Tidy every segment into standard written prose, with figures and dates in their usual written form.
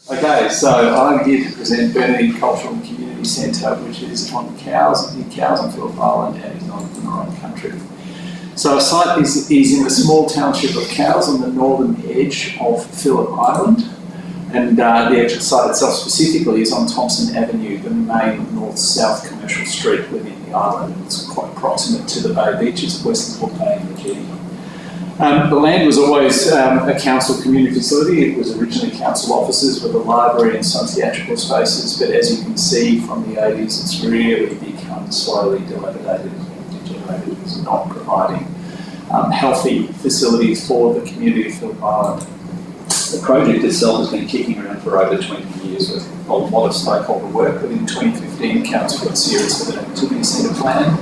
Okay, so I'm here to present Berninneit Cultural and Community Centre, which is on Cows and Phillip Island and is on Bunurong country. So our site is in the small township of Cows on the northern edge of Phillip Island, and the actual site itself specifically is on Thompson Avenue, the main north-south commercial street within the island. It's quite proximate to the Bay Beaches of Western Port Bay and the jetty. The land was always a council community facility. It was originally council offices with a library and some theatrical spaces, but as you can see from the 80s, it's really become slowly dilapidated and degenerated. It's not providing healthy facilities for the community of Phillip Island. The project itself has been kicking around for over 20 years with a lot of stakeholder work, but in 2015 the council got serious with an activity centre plan.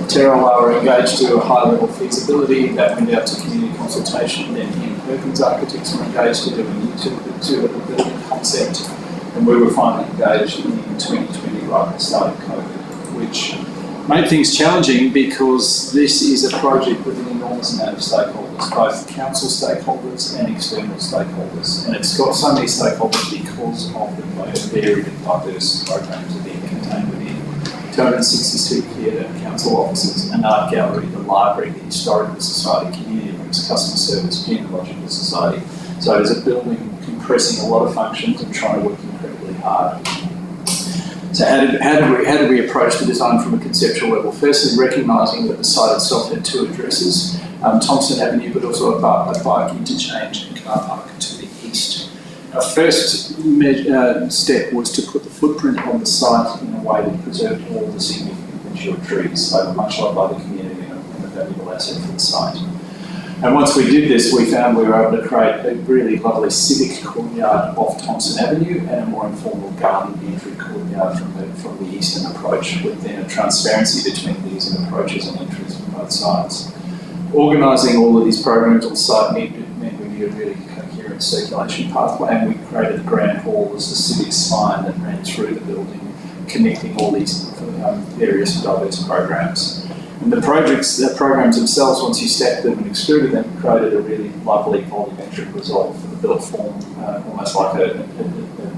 Terrell were engaged to a high-level feasibility that went out to community consultation, and then Ian Perkins Architects were engaged to do a two-level building concept, and we were finally engaged in 2020 right at the start of COVID, which made things challenging because this is a project with an enormous amount of stakeholders, both council stakeholders and external stakeholders, and it's got so many stakeholders because of the varied and diverse programs that are being contained within 262 theatre council offices, an art gallery, the library, the historical society, community rooms, customer service, genealogical society. So it is a building compressing a lot of functions and trying to work incredibly hard. So how did we approach the design from a conceptual level? Firstly, recognising that the site itself had two addresses, Thompson Avenue, but also a bike interchange and car park to the east. Our first step was to put the footprint on the site in a way that preserved all the significant mature trees. They were much loved by the community and a valuable asset for the site. And once we did this, we found we were able to create a really lovely civic courtyard off Thompson Avenue and a more informal garden entry courtyard from the eastern approach, with then a transparency between these and approaches and entries from both sides. Organising all of these programs on site meant we needed a really coherent circulation pathway, and we created the Grand Hall as the civic spine that ran through the building, connecting all these various diverse programs. And the programs themselves, once you stacked them and extruded them, created a really lovely volumetric result for the built form, almost like an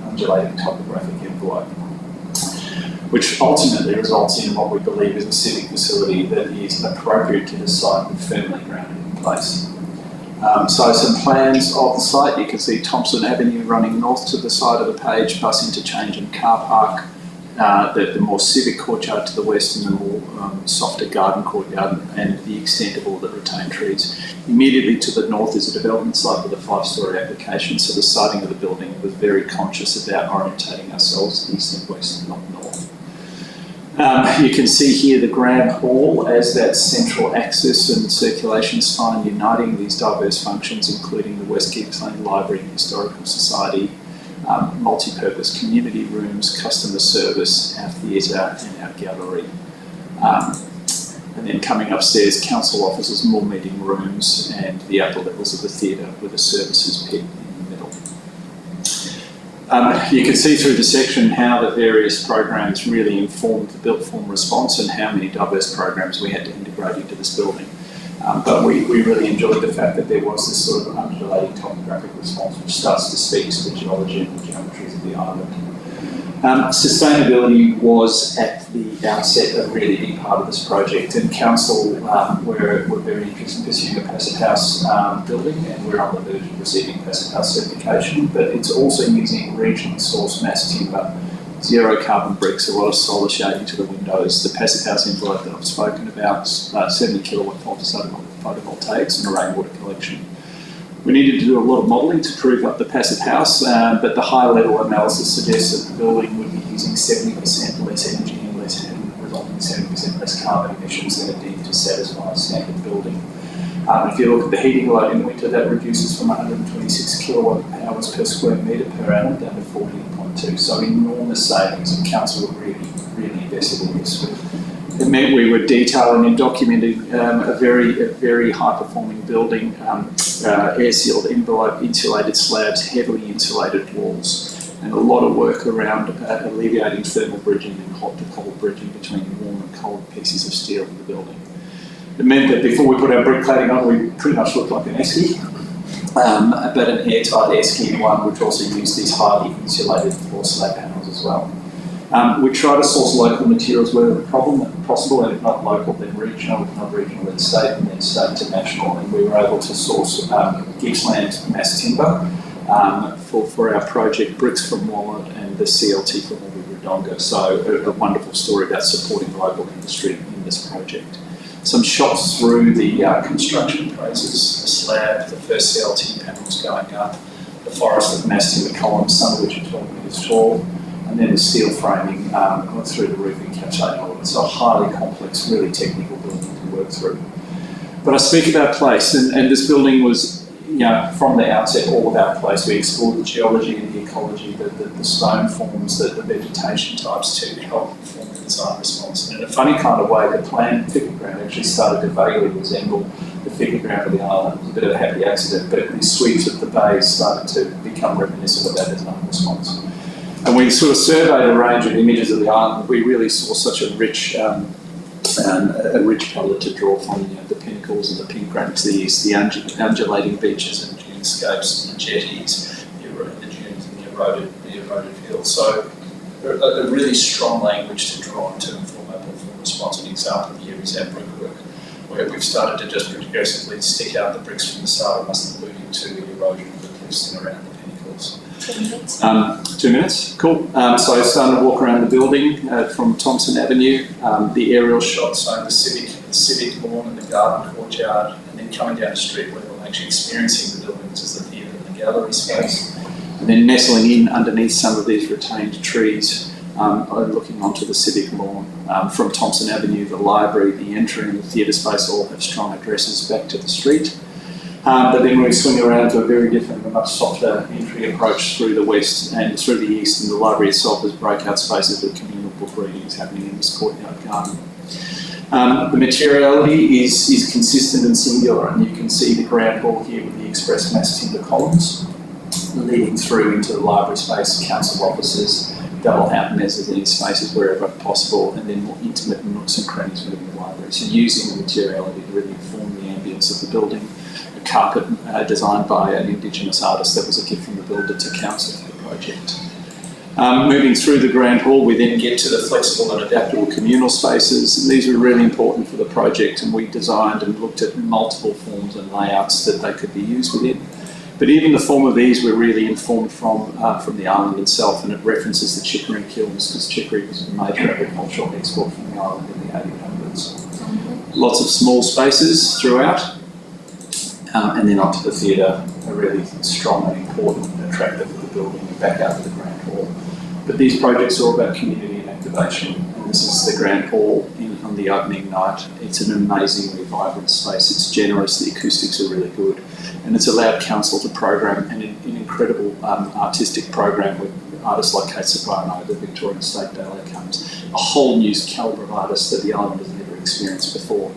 undulating topographic envelope, which ultimately results in what we believe is a civic facility that is appropriate to the site and firmly grounded in place. So some plans of the site, you can see Thompson Avenue running north to the side of the page, bus interchange and car park, the more civic courtyard to the west and the more softer garden courtyard and the extent of all the retained trees. Immediately to the north is a development site with a 5-storey application, so the siting of the building was very conscious about orientating ourselves east and west and not north. You can see here the Grand Hall as that central axis and circulation spine uniting these diverse functions, including the West Gippsland Library and Historical Society, multi-purpose community rooms, customer service, our theatre and our gallery. And then coming upstairs, council offices, more meeting rooms and the upper levels of the theatre with a services pit in the middle. You can see through the section how the various programs really informed the built form response and how many diverse programs we had to integrate into this building. But we really enjoyed the fact that there was this sort of undulating topographic response which starts to speak to the geology and the geometries of the island. Sustainability was at the outset a really big part of this project, and council were very interested in pursuing a Passive House building, and we're on the verge of receiving Passive House certification, but it's also using regionally sourced mass timber, zero carbon bricks, a lot of solar shading to the windows, the Passive House envelope that I've spoken about, 70 kilowatt photovoltaics and a rainwater collection. We needed to do a lot of modelling to prove up the Passive House, but the high level analysis suggests that the building would be using 70% less energy and resulting in 70% less carbon emissions than it did to satisfy a standard building. If you look at the heating load in winter, that reduces from 126 kilowatt hours per square metre per annum down to 14.2, so enormous savings, and council were really invested in this. It meant we were detailing and documenting a very high-performing building, air-sealed envelope, insulated slabs, heavily insulated walls, and a lot of work around alleviating thermal bridging and hot-to-cold bridging between warm and cold pieces of steel in the building. It meant that before we put our brick cladding on, we pretty much looked like an esky. but an airtight air skin one, which also used these highly insulated floor slab panels as well. We try to source local materials wherever possible, and if not local, then regional, if not regional, then state, and then state to national. And we were able to source Gippsland mass timber for our project, bricks from Wallet and the CLT from Wodonga. So a wonderful story about supporting local industry in this project. Some shots through the construction process: the slab, the first CLT panels going up, the forest of mass timber columns, some of which are 12 metres tall, and then the steel framing through the roof encapsulating all of it. So a highly complex, really technical building to work through. But I speak about place, and this building was, from the outset, all about place. We explored the geology and the ecology, the stone forms, the vegetation types to help inform the design response. And in a funny kind of way, the planned figure ground actually started to vaguely resemble the figure ground of the island. It was a bit of a happy accident, but the sweeps of the bays started to become reminiscent of that design response. And we sort of surveyed a range of images of the island. We really saw such a rich palette to draw from, the pinnacles and the pink granite to the east, the undulating beaches and dunescapes, the jetties, the dunes and the eroded hills. So a really strong language to draw on to inform our performance response. An example here is our brickwork, where we've started to just progressively stick out the bricks from the southernmost, alluding to the erosion of the cliffs and around the pinnacles. 2 minutes. 2 minutes, cool. So starting to walk around the building from Thompson Avenue, the aerial shots showing the civic lawn and the garden courtyard, and then coming down the street where we're actually experiencing the building, which is the theatre and the gallery space. And then nestling in underneath some of these retained trees, looking onto the civic lawn. From Thompson Avenue, the library, the entry and the theatre space all have strong addresses back to the street. But then we swing around to a very different, a much softer entry approach through the west and through the east, and the library itself has breakout spaces with communal book readings happening in this courtyard garden. The materiality is consistent and singular, and you can see the ground hall here with the express mass timber columns leading through into the library space, council offices, double out mezzanine spaces wherever possible, and then more intimate nooks and crannies within the library. So using the materiality to really inform the ambience of the building. A carpet designed by an Indigenous artist that was a gift from the builder to council for the project. Moving through the grand hall, we then get to the flexible and adaptable communal spaces, and these were really important for the project, and we designed and looked at multiple forms and layouts that they could be used within. But even the form of these were really informed from the island itself, and it references the chicory kilns, because chicory was a major agricultural export from the island in the 1800s. Lots of small spaces throughout. And then onto the theatre, a really strong and important attractor for the building, and back out to the Grand Hall. But these projects are all about community and activation, and this is the Grand Hall on the opening night. It's an amazingly vibrant space, it's generous, the acoustics are really good, and it's allowed council to program an incredible artistic program with artists like Kate Soprano, the Victorian State Ballet comes, a whole new calibre of artists that the island has never experienced before.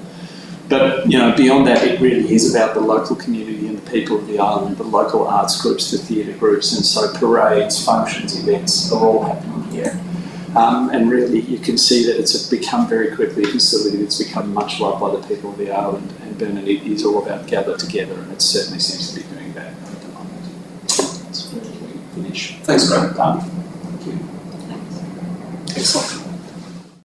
But beyond that, it really is about the local community and the people of the island, the local arts groups, the theatre groups, and so parades, functions, events are all happening here. And really, you can see that it's become very quickly a facility that's become much loved by the people of the island, and Berninneit is all about gather together, and it certainly seems to be doing that at the moment. That's where we finish. Thanks, Graham. Thank you. Excellent.